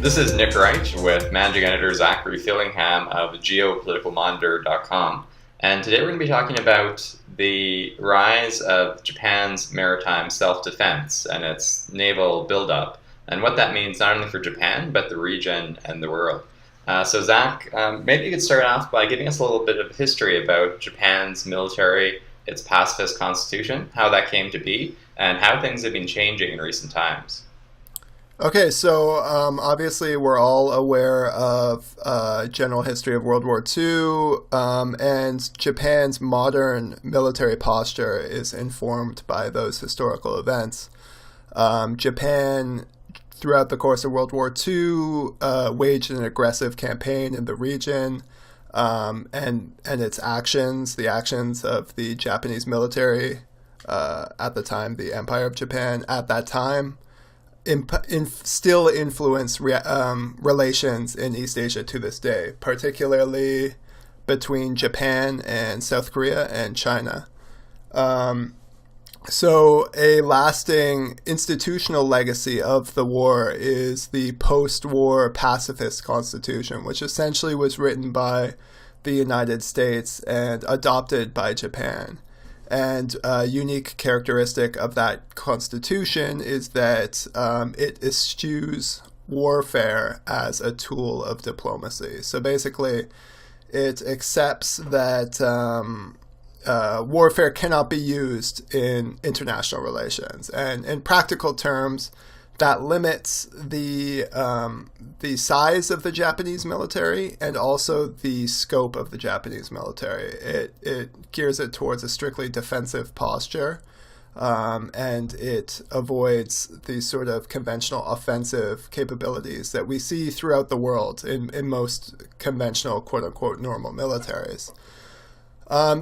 This is Nick Wright with Managing Editor Zac of Geopoliticalmonitor.com. And today we're going to be talking about the rise of Japan's maritime self-defense and its naval buildup, and what that means not only for Japan, but the region and the world. So Zac, maybe you could start off by giving us a little bit of history about Japan's military, its pacifist constitution, how that came to be, and how things have been changing in recent times. Okay, so obviously we're all aware of general history of World War II, and Japan's modern military posture is informed by those historical events. Japan, throughout the course of World War II, waged an aggressive campaign in the region, and its actions, the actions of the Japanese military at the time, the Empire of Japan at that time, still influence relations in East Asia to this day, particularly between Japan and South Korea and China. So a lasting institutional legacy of the war is the post-war pacifist constitution, which essentially was written by the United States and adopted by Japan. And a unique characteristic of that constitution is that it eschews warfare as a tool of diplomacy. So basically, it accepts that warfare cannot be used in international relations. And in practical terms, that limits the size of the Japanese military and also the scope of the Japanese military. It gears it towards a strictly defensive posture, and it avoids the sort of conventional offensive capabilities that we see throughout the world in most conventional, quote-unquote, normal militaries.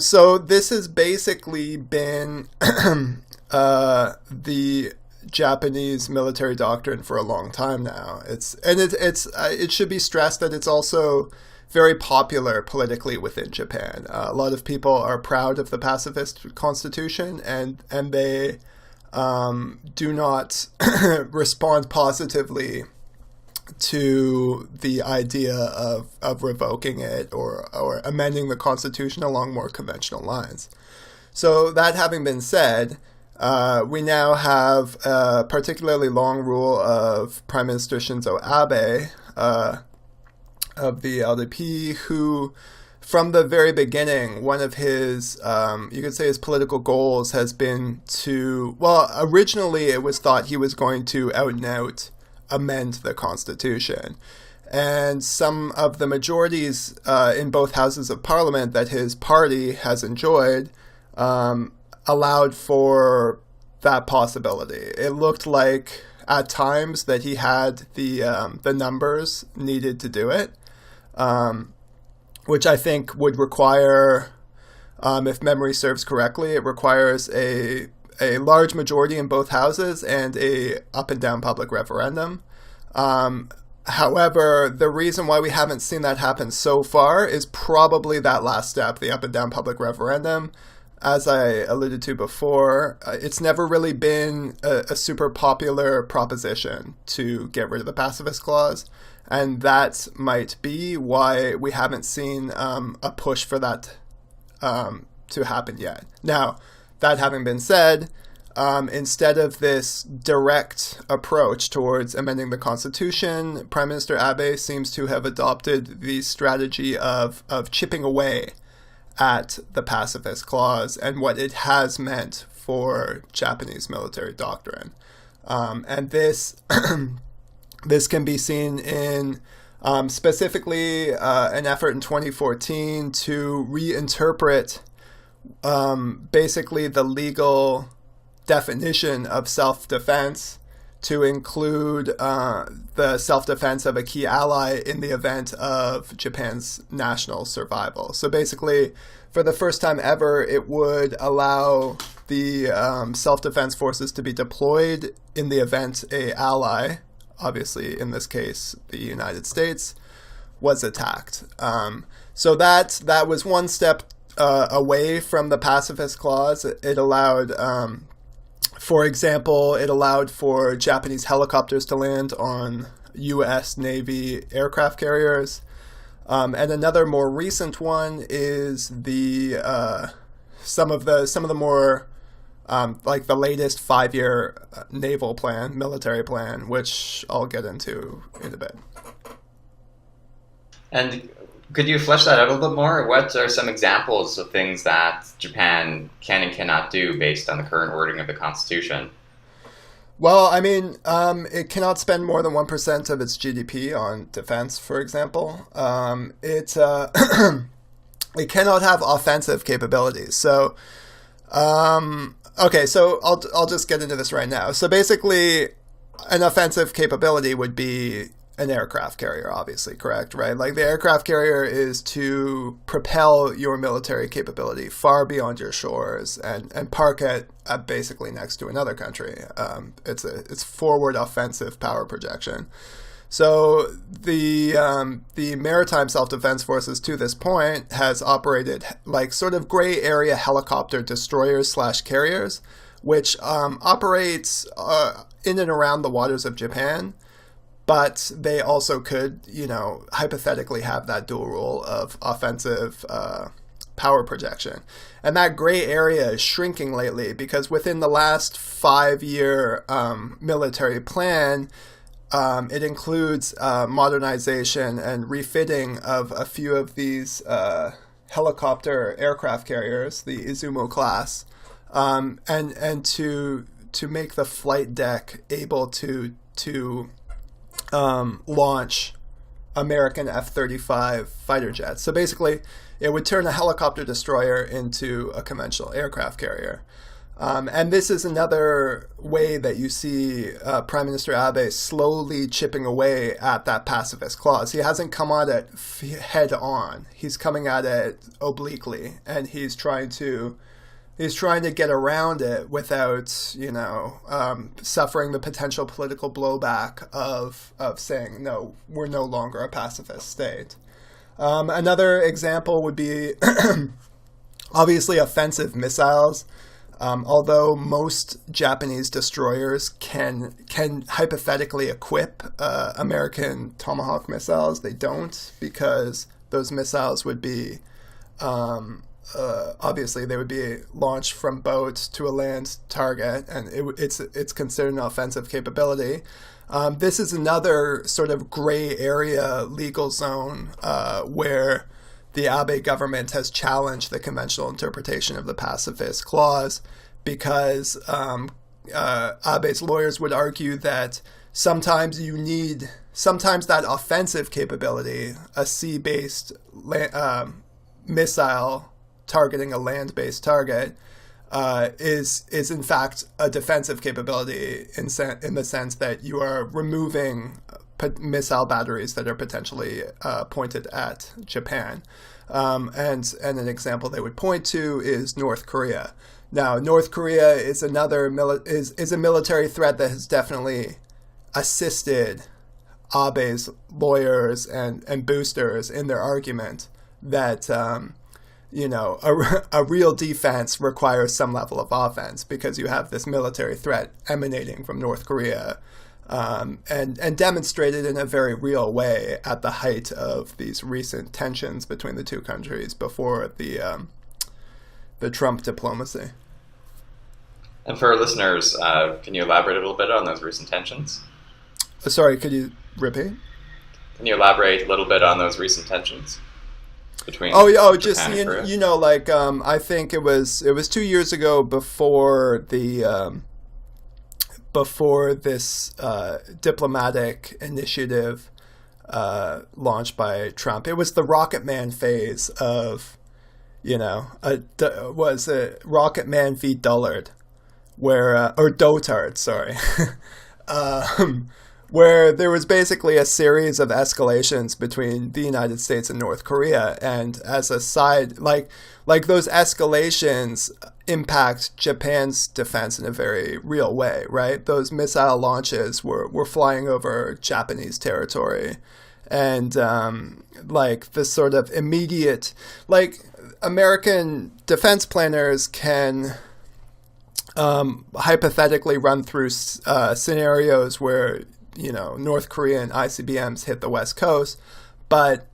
So this has basically been the Japanese military doctrine for a long time now. It should be stressed that it's also very popular politically within Japan. A lot of people are proud of the pacifist constitution, and they do not respond positively to the idea of revoking it or amending the constitution along more conventional lines. So that having been said, we now have a particularly long rule of Prime Minister Shinzo Abe of the LDP, who, from the very beginning, one of his, you could say his political goals has been to, well, originally it was thought he was going to out and out amend the Constitution. And some of the majorities in both houses of parliament that his party has enjoyed allowed for that possibility. It looked like at times that he had the numbers needed to do it, which I think would require, if memory serves correctly, it requires a large majority in both houses and a up and down public referendum. However, the reason why we haven't seen that happen so far is probably that last step, the up and down public referendum. As I alluded to before, it's never really been a super popular proposition to get rid of the pacifist clause, and that might be why we haven't seen a push for that to happen yet. Now, that having been said, instead of this direct approach towards amending the Constitution, Prime Minister Abe seems to have adopted the strategy of chipping away at the pacifist clause and what it has meant for Japanese military doctrine. And this this can be seen in specifically an effort in 2014 to reinterpret basically the legal definition of self-defense to include the self-defense of a key ally in the event of Japan's national survival. So basically, for the first time ever, it would allow the self-defense forces to be deployed in the event a ally, obviously in this case the United States, was attacked. So that was one step away from the pacifist clause. It allowed For example, it allowed for Japanese helicopters to land on U.S. Navy aircraft carriers. And another more recent one is the some of the more like the latest 5-year naval plan, military plan, which I'll get into in a bit. And could you flesh that out a little bit more? What are some examples of things that Japan can and cannot do based on the current wording of the Constitution? Well, I mean, it cannot spend more than 1% of its GDP on defense, for example. It it cannot have offensive capabilities. So, okay, so I'll just get into this right now. So basically, an offensive capability would be an aircraft carrier, obviously, correct, right? Like the aircraft carrier is to propel your military capability far beyond your shores and park it basically next to another country. It's forward offensive power projection. So the Maritime Self Defense Forces to this point has operated like sort of gray area helicopter destroyers / carriers, which operates in and around the waters of Japan. But they also could, hypothetically have that dual role of offensive power projection. And that gray area is shrinking lately because within the last 5-year military plan, it includes modernization and refitting of a few of these helicopter aircraft carriers, the Izumo class, and to make the flight deck able to launch American F-35 fighter jets. So basically, it would turn a helicopter destroyer into a conventional aircraft carrier. And this is another way that you see Prime Minister Abe slowly chipping away at that pacifist clause. He hasn't come at it head on. He's coming at it obliquely, and he's trying to get around it without, suffering the potential political blowback of saying, no, we're no longer a pacifist state. Another example would be obviously offensive missiles. Although most Japanese destroyers can hypothetically equip American Tomahawk missiles, they don't, because those missiles would be obviously they would be launched from boat to a land target, and it's considered an offensive capability. This is another sort of gray area legal zone where the Abe government has challenged the conventional interpretation of the pacifist clause because Abe's lawyers would argue that sometimes that offensive capability, a sea-based missile targeting a land-based target, is in fact a defensive capability in the sense that you are removing missile batteries that are potentially pointed at Japan. And an example they would point to is North Korea. Now, North Korea is is a military threat that has definitely assisted Abe's lawyers and boosters in their argument that a real defense requires some level of offense because you have this military threat emanating from North Korea, and demonstrated in a very real way at the height of these recent tensions between the two countries before the Trump diplomacy. And for our listeners, can you elaborate a little bit on those recent tensions? Sorry, could you repeat? Can you elaborate a little bit on those recent tensions between? Just I think it was 2 years ago before this diplomatic initiative launched by Trump. It was the Rocket Man phase of, was it Rocket Man v. Dullard, or Dotard, sorry, where there was basically a series of escalations between the United States and North Korea, and as a side, like those escalations impact Japan's defense in a very real way, right? Those missile launches were flying over Japanese territory, and the sort of immediate, American defense planners can hypothetically run through scenarios where North Korean ICBMs hit the West Coast. But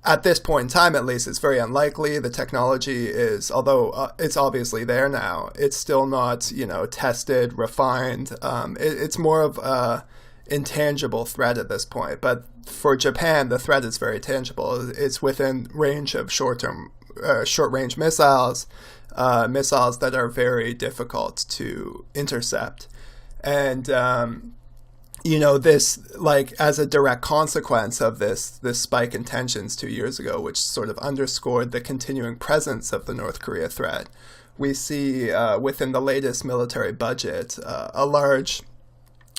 at this point in time, at least, it's very unlikely. The technology is, although it's obviously there now, it's still not, tested, refined. It's more of a intangible threat at this point. But for Japan, the threat is very tangible. It's within range of short-range missiles, missiles that are very difficult to intercept. And this, like, as a direct consequence of this spike in tensions 2 years ago, which sort of underscored the continuing presence of the North Korea threat, we see within the latest military budget a large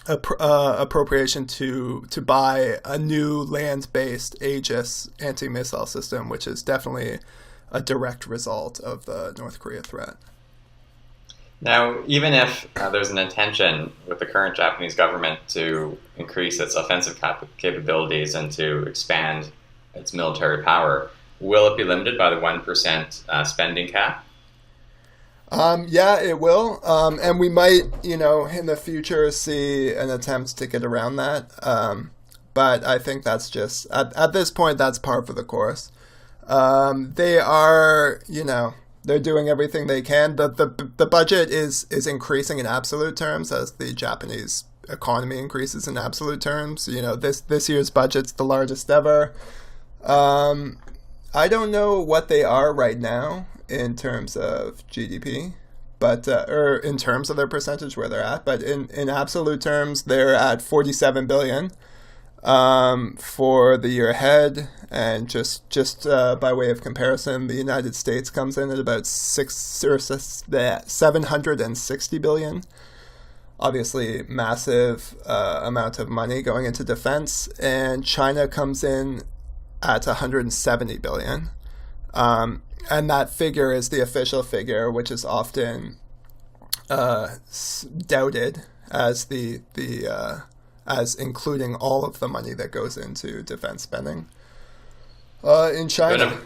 appropriation to buy a new land-based Aegis anti-missile system, which is definitely a direct result of the North Korea threat. Now, even if there's an intention with the current Japanese government to increase its offensive capabilities and to expand its military power, will it be limited by the 1% spending cap? Yeah, it will. And we might, in the future see an attempt to get around that. But I think that's just, at this point, that's par for the course. They are, they're doing everything they can. The budget is increasing in absolute terms as the Japanese economy increases in absolute terms. This year's budget's the largest ever. I don't know what they are right now in terms of GDP, but or in terms of their percentage where they're at. But in absolute terms, they're at 47 billion for the year ahead. And just by way of comparison, the United States comes in at about 760 billion. Obviously, massive amount of money going into defense. And China comes in at 170 billion. And that figure is the official figure, which is often doubted as as including all of the money that goes into defense spending. In China.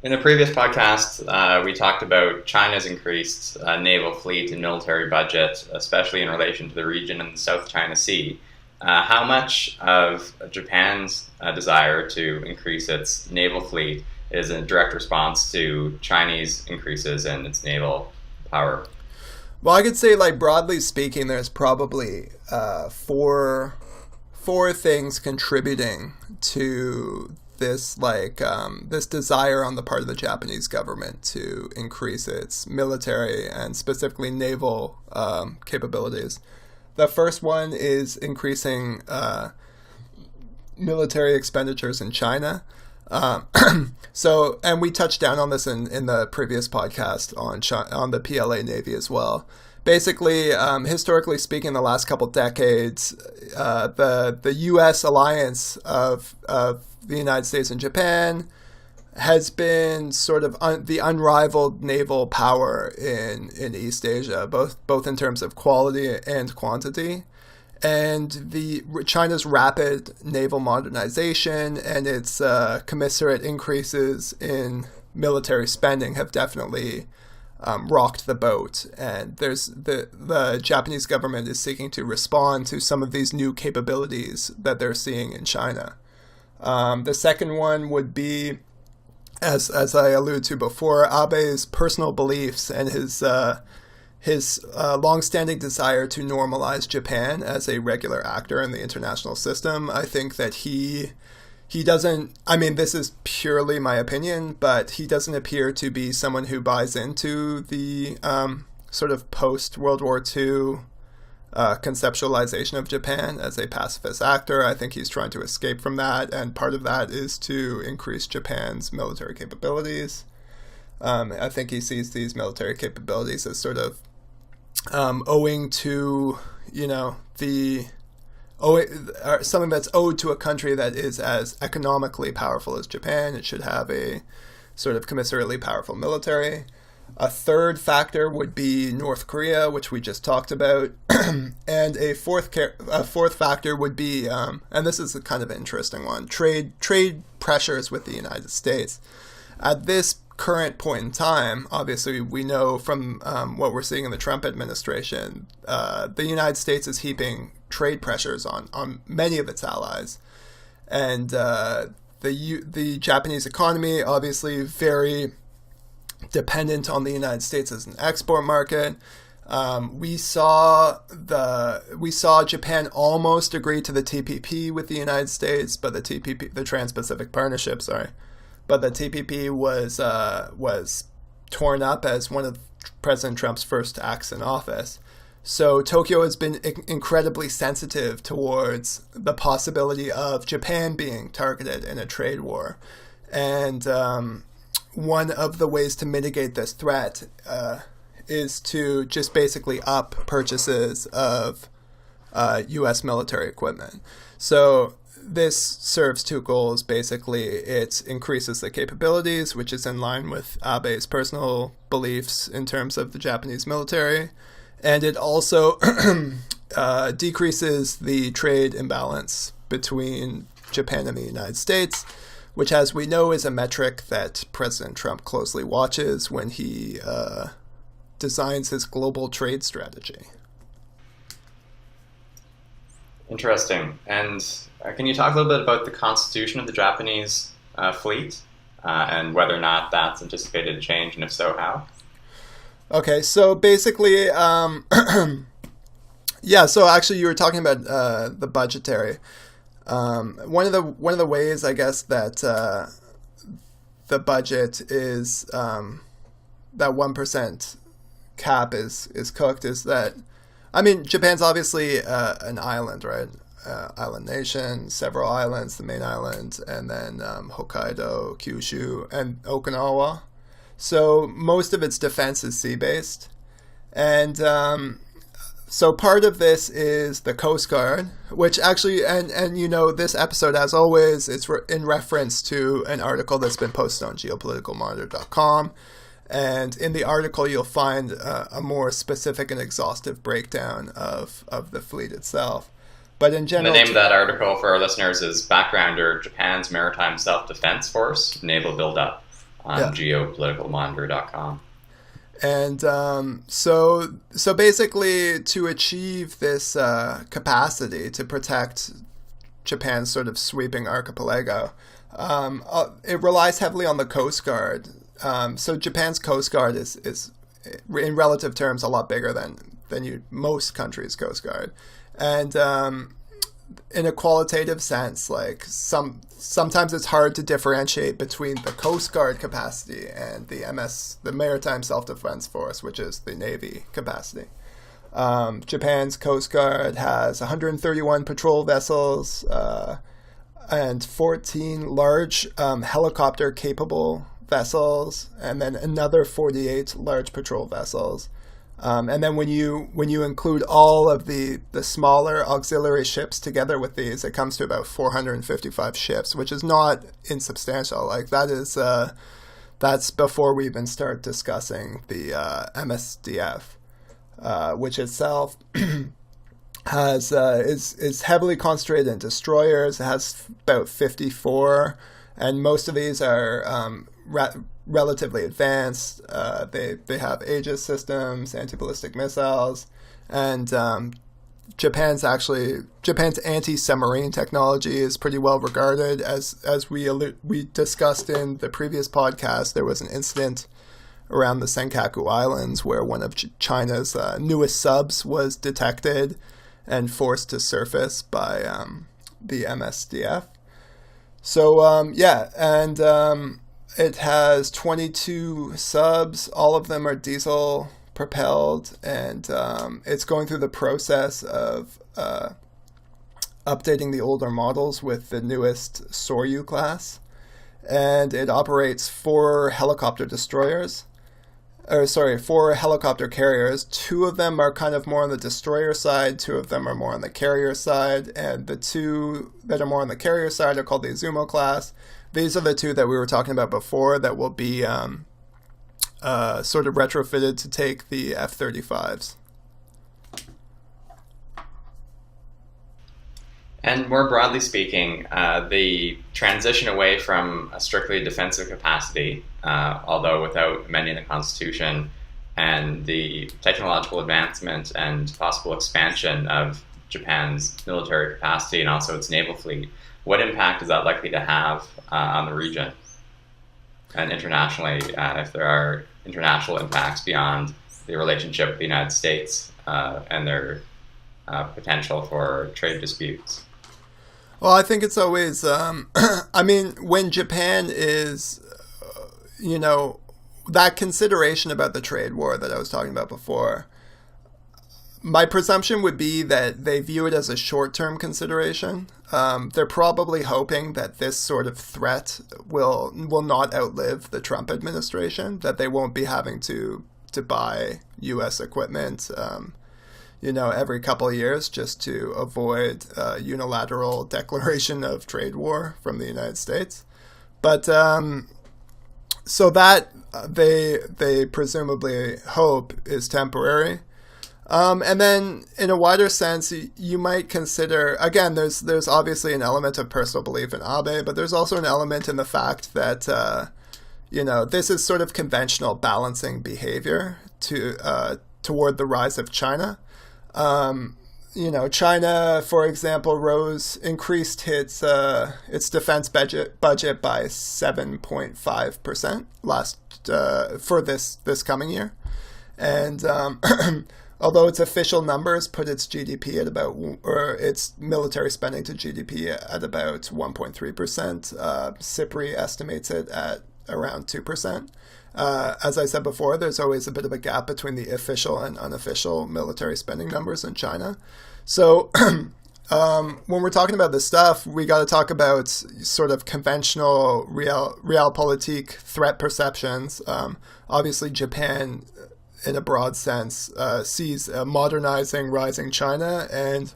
In a previous podcast, we talked about China's increased naval fleet and military budget, especially in relation to the region in the South China Sea. How much of Japan's desire to increase its naval fleet is a direct response to Chinese increases in its naval power? Well, I could say, like, broadly speaking, there's probably four things contributing to this, this desire on the part of the Japanese government to increase its military and specifically naval capabilities. The first one is increasing military expenditures in China. And we touched down on this in the previous podcast on the PLA Navy as well. Basically, historically speaking, the last couple decades, the U.S. alliance of the United States and Japan has been sort of the unrivaled naval power in East Asia, both in terms of quality and quantity. And China's rapid naval modernization and its commensurate increases in military spending have definitely rocked the boat. And the Japanese government is seeking to respond to some of these new capabilities that they're seeing in China. The second one would be, as I alluded to before, Abe's personal beliefs and his long-standing desire to normalize Japan as a regular actor in the international system. I think that he doesn't, I mean, this is purely my opinion, but he doesn't appear to be someone who buys into the sort of post-World War II conceptualization of Japan as a pacifist actor. I think he's trying to escape from that, and part of that is to increase Japan's military capabilities. I think he sees these military capabilities as sort of owing to, something that's owed to a country that is as economically powerful as Japan. It should have a sort of commensurately powerful military. A third factor would be North Korea, which we just talked about. And a fourth factor would be, and this is a kind of interesting one, trade pressures with the United States. At this current point in time, obviously we know from what we're seeing in the Trump administration, the United States is heaping trade pressures on many of its allies. And the Japanese economy, obviously very dependent on the United States as an export market. We saw Japan almost agree to the TPP with the United States, but the TPP, the Trans-Pacific Partnership, but the TPP was torn up as one of President Trump's first acts in office. So Tokyo has been incredibly sensitive towards the possibility of Japan being targeted in a trade war, and one of the ways to mitigate this threat is to just basically up purchases of U.S. military equipment. So this serves two goals. Basically, it increases the capabilities, which is in line with Abe's personal beliefs in terms of the Japanese military, and it also decreases the trade imbalance between Japan and the United States, which, as we know, is a metric that President Trump closely watches when he designs his global trade strategy. Interesting. And can you talk a little bit about the constitution of the Japanese fleet and whether or not that's anticipated to change, and if so, how? Okay, so basically, yeah. So actually, you were talking about the budgetary. One of the ways, I guess, that the budget is that 1% cap is cooked is that, I mean, Japan's obviously an island, right? Island nation, several islands, the main island, and then Hokkaido, Kyushu, and Okinawa. So most of its defense is sea-based. And so part of this is the Coast Guard, which actually, and you know, this episode, as always, it's in reference to an article that's been posted on Geopoliticalmonitor.com. And in the article, you'll find a more specific and exhaustive breakdown of the fleet itself. But in general, the name of that article for our listeners is Backgrounder: Japan's Maritime Self Defense Force Naval Buildup on Geopoliticalmonitor.com. And so basically, to achieve this capacity to protect Japan's sort of sweeping archipelago, it relies heavily on the Coast Guard. So Japan's Coast Guard is in relative terms a lot bigger than most countries' Coast Guard, and in a qualitative sense, like sometimes it's hard to differentiate between the Coast Guard capacity and the Maritime Self Defense Force, which is the Navy capacity. Japan's Coast Guard has 131 patrol vessels and 14 large helicopter-capable vessels, and then another 48 large patrol vessels. And then when you include all of the smaller auxiliary ships together with these, it comes to about 455 ships, which is not insubstantial. Like that's before we even start discussing the MSDF, which itself is heavily concentrated in destroyers. It has about 54, and most of these are relatively advanced. They have Aegis systems, anti-ballistic missiles, and Japan's anti-submarine technology is pretty well regarded. As we discussed in the previous podcast, there was an incident around the Senkaku Islands where one of China's newest subs was detected and forced to surface by the MSDF. So it has 22 subs. All of them are diesel propelled, and it's going through the process of updating the older models with the newest Soryu class. And it operates 4 helicopter carriers. 2 of them are kind of more on the destroyer side, 2 of them are more on the carrier side, and the 2 that are more on the carrier side are called the Izumo class. These are the 2 that we were talking about before that will be sort of retrofitted to take the F-35s. And more broadly speaking, the transition away from a strictly defensive capacity, although without amending the Constitution, and the technological advancement and possible expansion of Japan's military capacity and also its naval fleet, what impact is that likely to have on the region and internationally, if there are international impacts beyond the relationship with the United States and their potential for trade disputes? Well, I think it's always, I mean, when Japan is, that consideration about the trade war that I was talking about before, my presumption would be that they view it as a short-term consideration. They're probably hoping that this sort of threat will not outlive the Trump administration, that they won't be having to buy U.S. equipment every couple of years just to avoid unilateral declaration of trade war from the United States. But so that they presumably hope is temporary. And then in a wider sense, you might consider, again, there's obviously an element of personal belief in Abe, but there's also an element in the fact that, this is sort of conventional balancing behavior toward the rise of China. China, for example, increased its defense budget by 7.5% for this coming year, and although its official numbers put its GDP or its military spending to GDP at about 1.3%, SIPRI estimates it at around 2%. As I said before, there's always a bit of a gap between the official and unofficial military spending numbers in China. So when we're talking about this stuff, we got to talk about sort of conventional realpolitik threat perceptions. Obviously, Japan, in a broad sense, sees a modernizing, rising China and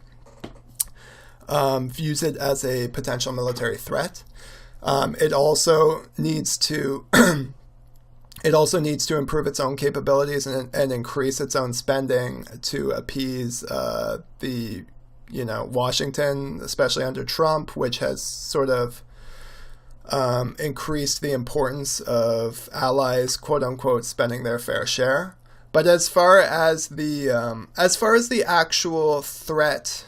views it as a potential military threat. It also needs to improve its own capabilities and increase its own spending to appease the Washington, especially under Trump, which has sort of increased the importance of allies, quote unquote, spending their fair share. But as far as the actual threat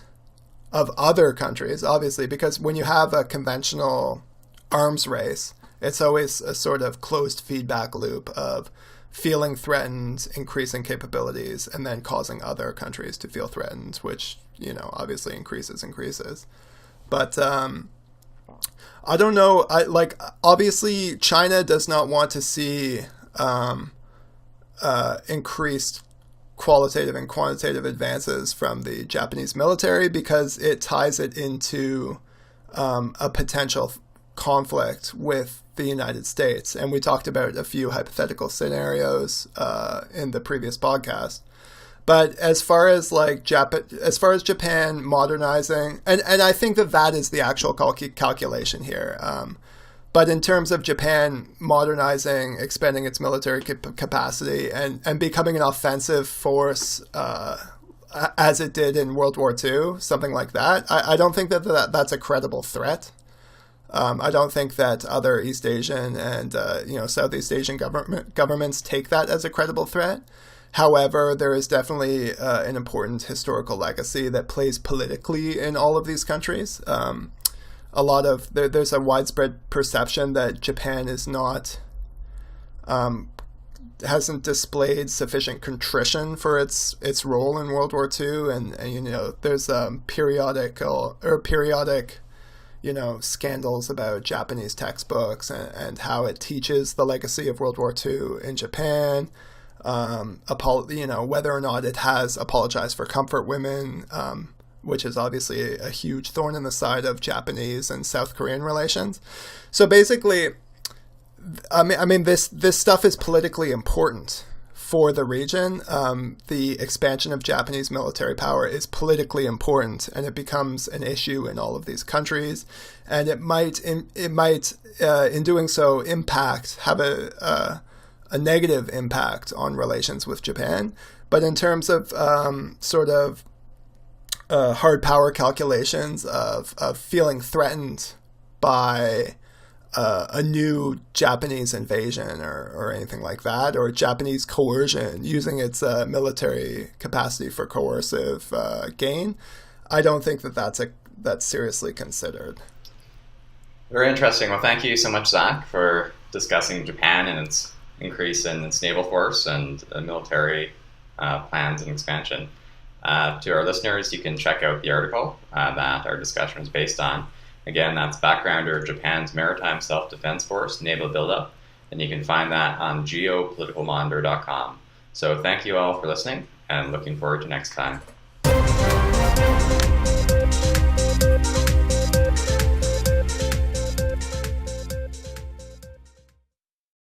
of other countries, obviously, because when you have a conventional arms race, it's always a sort of closed feedback loop of feeling threatened, increasing capabilities, and then causing other countries to feel threatened, which, obviously increases. But I don't know. Obviously, China does not want to see increased qualitative and quantitative advances from the Japanese military because it ties it into a potential conflict with the United States. And we talked about a few hypothetical scenarios in the previous podcast. But as far as Japan modernizing, and I think that is the actual calculation here. But in terms of Japan modernizing, expanding its military capacity, and becoming an offensive force as it did in World War II, something like that, I don't think that's a credible threat. I don't think that other East Asian and Southeast Asian governments take that as a credible threat. However, there is definitely an important historical legacy that plays politically in all of these countries. There's a widespread perception that Japan is not hasn't displayed sufficient contrition for its role in World War II, and there's periodic scandals about Japanese textbooks and how it teaches the legacy of World War II in Japan. Whether or not it has apologized for comfort women, which is obviously a huge thorn in the side of Japanese and South Korean relations. So basically, this stuff is politically important for the region. The expansion of Japanese military power is politically important, and it becomes an issue in all of these countries. And it might in doing so have a negative impact on relations with Japan. But in terms of hard power calculations of feeling threatened by a new Japanese invasion or anything like that, or Japanese coercion, using its military capacity for coercive gain. I don't think that's seriously considered. Very interesting. Well, thank you so much, Zac, for discussing Japan and its increase in its naval force and military plans and expansion. To our listeners, you can check out the article that our discussion is based on. Again, that's Backgrounder of Japan's Maritime Self Defense Force Naval Buildup, and you can find that on Geopoliticalmonitor.com. So thank you all for listening, and looking forward to next time.